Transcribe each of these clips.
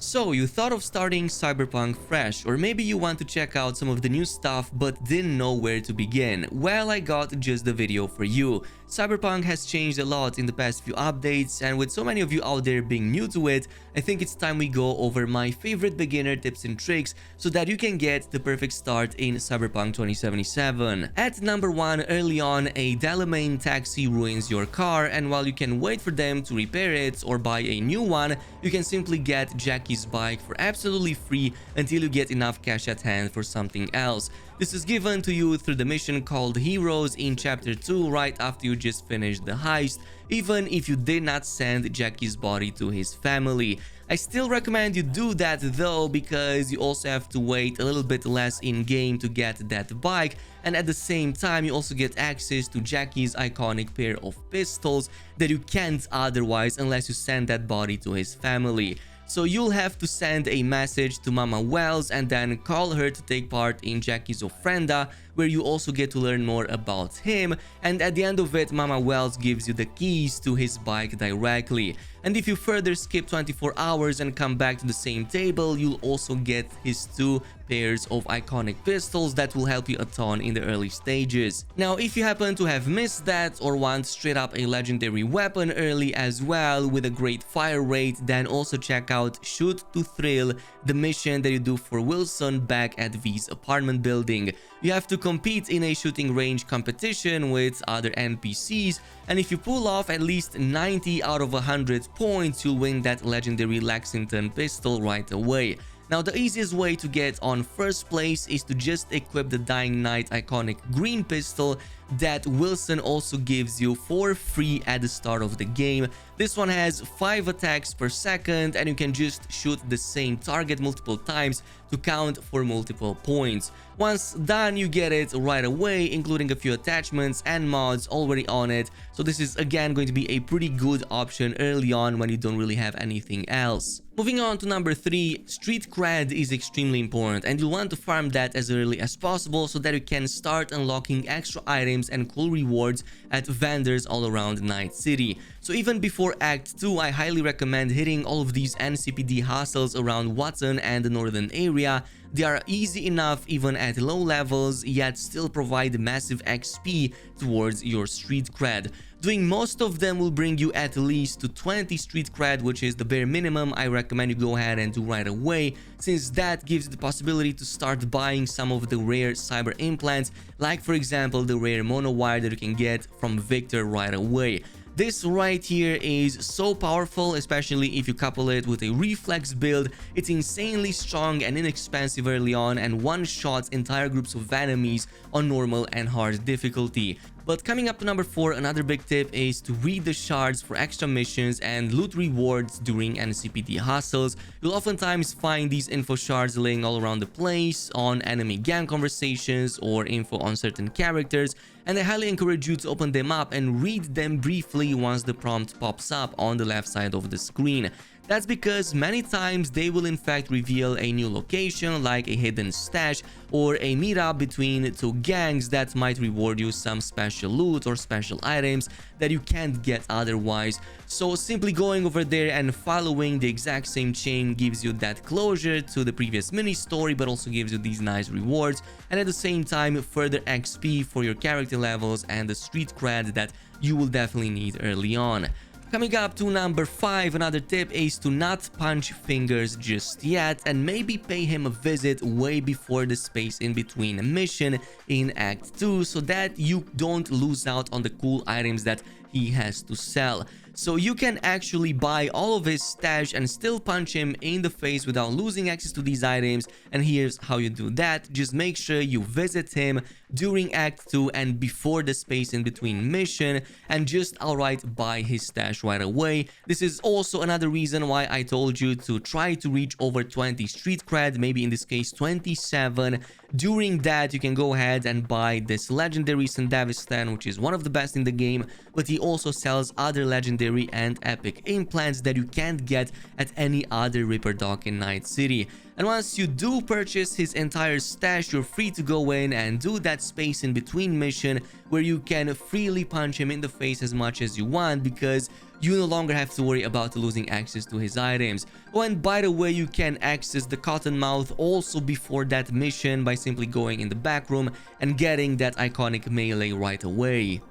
So, you thought of starting Cyberpunk fresh, or maybe you want to check out some of the new stuff but didn't know where to begin. Well, I got just the video for you. Cyberpunk has changed a lot in the past few updates, and with so many of you out there being new to it, I think it's time we go over my favorite beginner tips and tricks so that you can get the perfect start in Cyberpunk 2077. At number 1, early on, a Delamain taxi ruins your car, and while you can wait for them to repair it or buy a new one, you can simply get Jackie's bike for absolutely free until you get enough cash at hand for something else. This is given to you through the mission called Heroes in Chapter 2 right after you just finished the heist, even if you did not send Jackie's body to his family. I still recommend you do that though, because you also have to wait a little bit less in-game to get that bike, and at the same time you also get access to Jackie's iconic pair of pistols that you can't otherwise unless you send that body to his family. So you'll have to send a message to Mama Wells and then call her to take part in Jackie's ofrenda, where you also get to learn more about him, and at the end of it, Mama Wells gives you the keys to his bike directly. And if you further skip 24 hours and come back to the same table, you'll also get his 2 pairs of iconic pistols that will help you a ton in the early stages. Now, if you happen to have missed that or want straight up a legendary weapon early as well with a great fire rate, then also check out Shoot to Thrill, the mission that you do for Wilson back at V's apartment building. You have to compete in a shooting range competition with other NPCs, and if you pull off at least 90 out of 100 points, you'll win that legendary Lexington pistol right away. Now, the easiest way to get on first place is to just equip the Dying Knight iconic green pistol that Wilson also gives you for free at the start of the game. This one has 5 attacks per second, and you can just shoot the same target multiple times to count for multiple points. Once done, you get it right away, including a few attachments and mods already on it, so this is again going to be a pretty good option early on when you don't really have anything else. Moving on to number 3, street cred is extremely important, and you'll want to farm that as early as possible so that you can start unlocking extra items and cool rewards at vendors all around Night City. So even before Act 2, I highly recommend hitting all of these NCPD hustles around Watson and the northern area. They are easy enough even at low levels, yet still provide massive XP towards your street cred. Doing most of them will bring you at least to 20 street cred, which is the bare minimum I recommend you go ahead and do right away, since that gives you the possibility to start buying some of the rare cyber implants, like for example the rare monowire that you can get from Victor right away. This right here is so powerful, especially if you couple it with a reflex build. It's insanely strong and inexpensive early on, and one-shots entire groups of enemies on normal and hard difficulty. But coming up to number 4, another big tip is to read the shards for extra missions and loot rewards during NCPD hustles. You'll oftentimes find these info shards laying all around the place, on enemy gang conversations or info on certain characters, and I highly encourage you to open them up and read them briefly once the prompt pops up on the left side of the screen. That's because many times they will in fact reveal a new location, like a hidden stash or a meetup between 2 gangs that might reward you some special loot or special items that you can't get otherwise. So simply going over there and following the exact same chain gives you that closure to the previous mini story, but also gives you these nice rewards, and at the same time further XP for your character levels and the street cred that you will definitely need early on. Coming up to number 5, another tip is to not punch fingers just yet, and maybe pay him a visit way before the space in between a mission in Act 2 so that you don't lose out on the cool items that he has to sell. So you can actually buy all of his stash and still punch him in the face without losing access to these items, and here's how you do that. Just make sure you visit him during Act 2 and before the space in between mission, and just outright buy his stash right away. This is also another reason why I told you to try to reach over 20 street cred, maybe in this case 27. During that, you can go ahead and buy this legendary Sandavistan, which is one of the best in the game, but he also sells other legendary and epic implants that you can't get at any other Ripper Dock in Night City. And once you do purchase his entire stash, you're free to go in and do that space in between mission where you can freely punch him in the face as much as you want, because you no longer have to worry about losing access to his items. Oh, and by the way, you can access the Cottonmouth also before that mission by simply going in the back room and getting that iconic melee right away.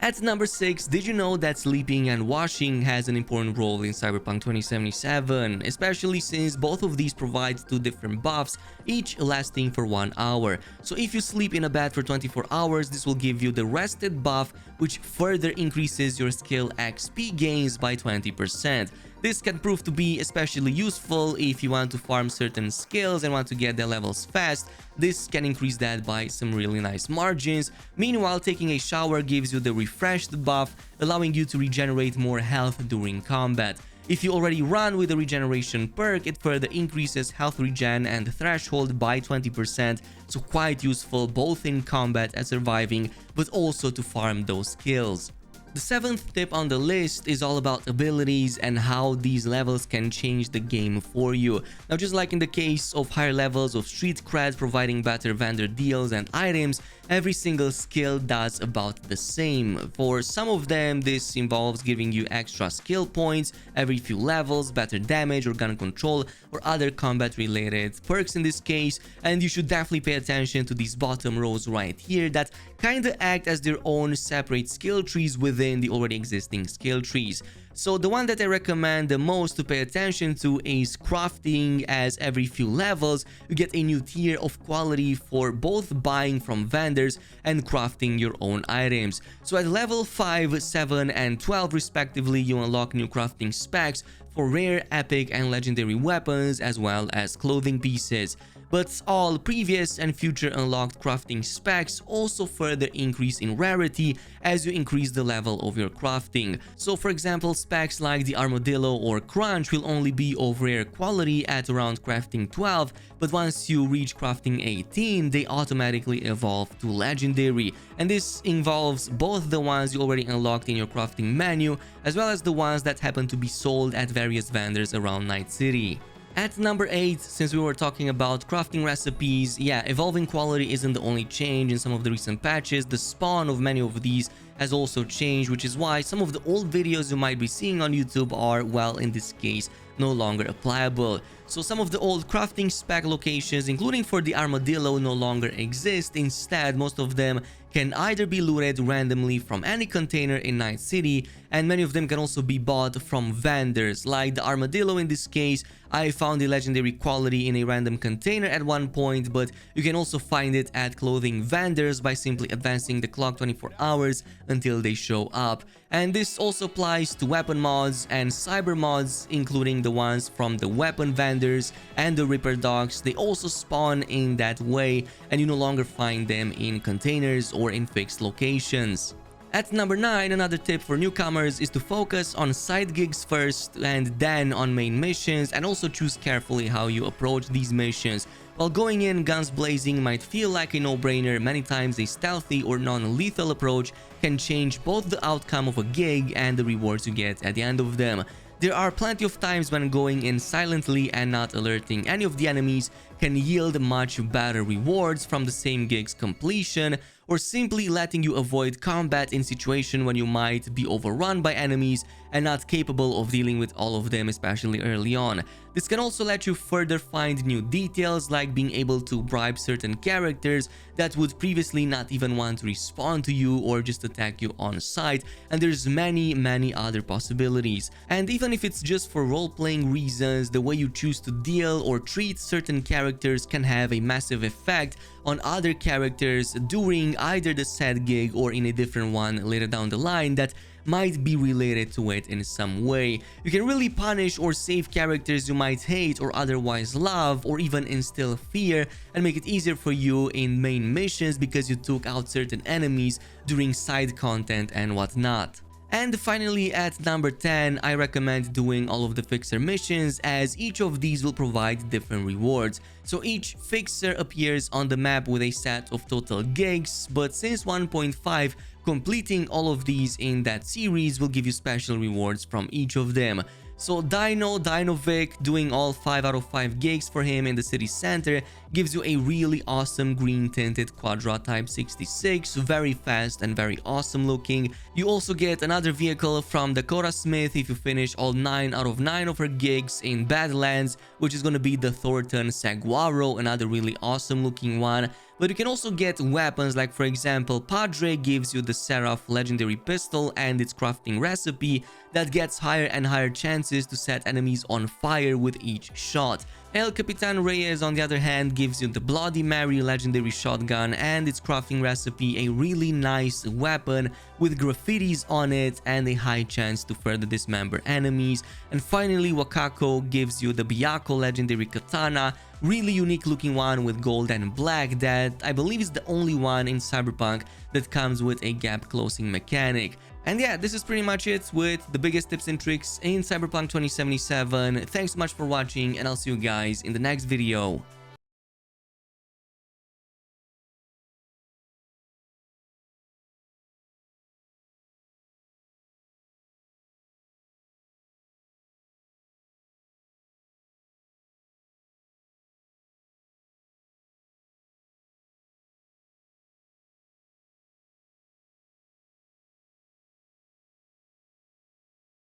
At number 6, did you know that sleeping and washing has an important role in Cyberpunk 2077, especially since both of these provide 2 different buffs, each lasting for 1 hour. So if you sleep in a bed for 24 hours, this will give you the rested buff, which further increases your skill XP gains by 20%. This can prove to be especially useful if you want to farm certain skills and want to get their levels fast. This can increase that by some really nice margins. Meanwhile, taking a shower gives you the refreshed buff, allowing you to regenerate more health during combat. If you already run with the regeneration perk, it further increases health regen and threshold by 20%, so quite useful both in combat and surviving, but also to farm those skills. The 7th tip on the list is all about abilities and how these levels can change the game for you. Now, just like in the case of higher levels of street cred providing better vendor deals and items, every single skill does about the same. For some of them, this involves giving you extra skill points every few levels, better damage or gun control, or other combat related perks in this case, and you should definitely pay attention to these bottom rows right here that kinda act as their own separate skill trees within the already existing skill trees. So the one that I recommend the most to pay attention to is crafting, as every few levels you get a new tier of quality for both buying from vendors and crafting your own items. So at level 5, 7 and 12 respectively, you unlock new crafting specs for rare, epic and legendary weapons as well as clothing pieces. But all previous and future unlocked crafting specs also further increase in rarity as you increase the level of your crafting. So for example, specs like the Armadillo or Crunch will only be of rare quality at around crafting 12, but once you reach crafting 18, they automatically evolve to legendary. And this involves both the ones you already unlocked in your crafting menu, as well as the ones that happen to be sold at various vendors around Night City. At number 8, since we were talking about crafting recipes, yeah, evolving quality isn't the only change. In some of the recent patches, the spawn of many of these has also changed, which is why some of the old videos you might be seeing on YouTube are, well, in this case, no longer applicable. So some of the old crafting spec locations, including for the Armadillo, no longer exist. Instead, most of them can either be looted randomly from any container in Night City, and many of them can also be bought from vendors. Like the Armadillo in this case, I found the legendary quality in a random container at one point, but you can also find it at clothing vendors by simply advancing the clock 24 hours until they show up. And this also applies to weapon mods and cyber mods, including the ones from the weapon vendors and the Ripper dogs. They also spawn in that way, and you no longer find them in containers or in fixed locations. At number 9, another tip for newcomers is to focus on side gigs first and then on main missions, and also choose carefully how you approach these missions. While going in guns blazing might feel like a no-brainer, many times a stealthy or non-lethal approach can change both the outcome of a gig and the rewards you get at the end of them. There are plenty of times when going in silently and not alerting any of the enemies can yield much better rewards from the same gig's completion, or simply letting you avoid combat in situation when you might be overrun by enemies and not capable of dealing with all of them, especially early on. This can also let you further find new details, like being able to bribe certain characters that would previously not even want to respond to you or just attack you on sight, and there's many other possibilities. And even if it's just for role-playing reasons, the way you choose to deal or treat certain characters can have a massive effect on other characters during either the said gig or in a different one later down the line that might be related to it in some way. You can really punish or save characters you might hate or otherwise love, or even instill fear and make it easier for you in main missions because you took out certain enemies during side content and whatnot. And finally, at number 10, I recommend doing all of the fixer missions, as each of these will provide different rewards. So each fixer appears on the map with a set of total gigs, but since 1.5, completing all of these in that series will give you special rewards from each of them. So Dino doing all 5 out of 5 gigs for him in the city center gives you a really awesome green tinted Quadra Type 66, very fast and very awesome looking. You also get another vehicle from Dakota Smith if you finish all 9 out of 9 of her gigs in Badlands, which is going to be the Thornton Saguaro, another really awesome looking one. But you can also get weapons, like for example, Padre gives you the Seraph legendary pistol and its crafting recipe that gets higher and higher chances to set enemies on fire with each shot. El Capitan Reyes, on the other hand, gives you the Bloody Mary legendary shotgun and its crafting recipe, a really nice weapon with graffitis on it and a high chance to further dismember enemies. And finally, Wakako gives you the Byaku legendary katana, really unique looking one with gold and black that I believe is the only one in Cyberpunk that comes with a gap closing mechanic. And yeah, this is pretty much it with the biggest tips and tricks in Cyberpunk 2077. Thanks so much for watching, and I'll see you guys in the next video.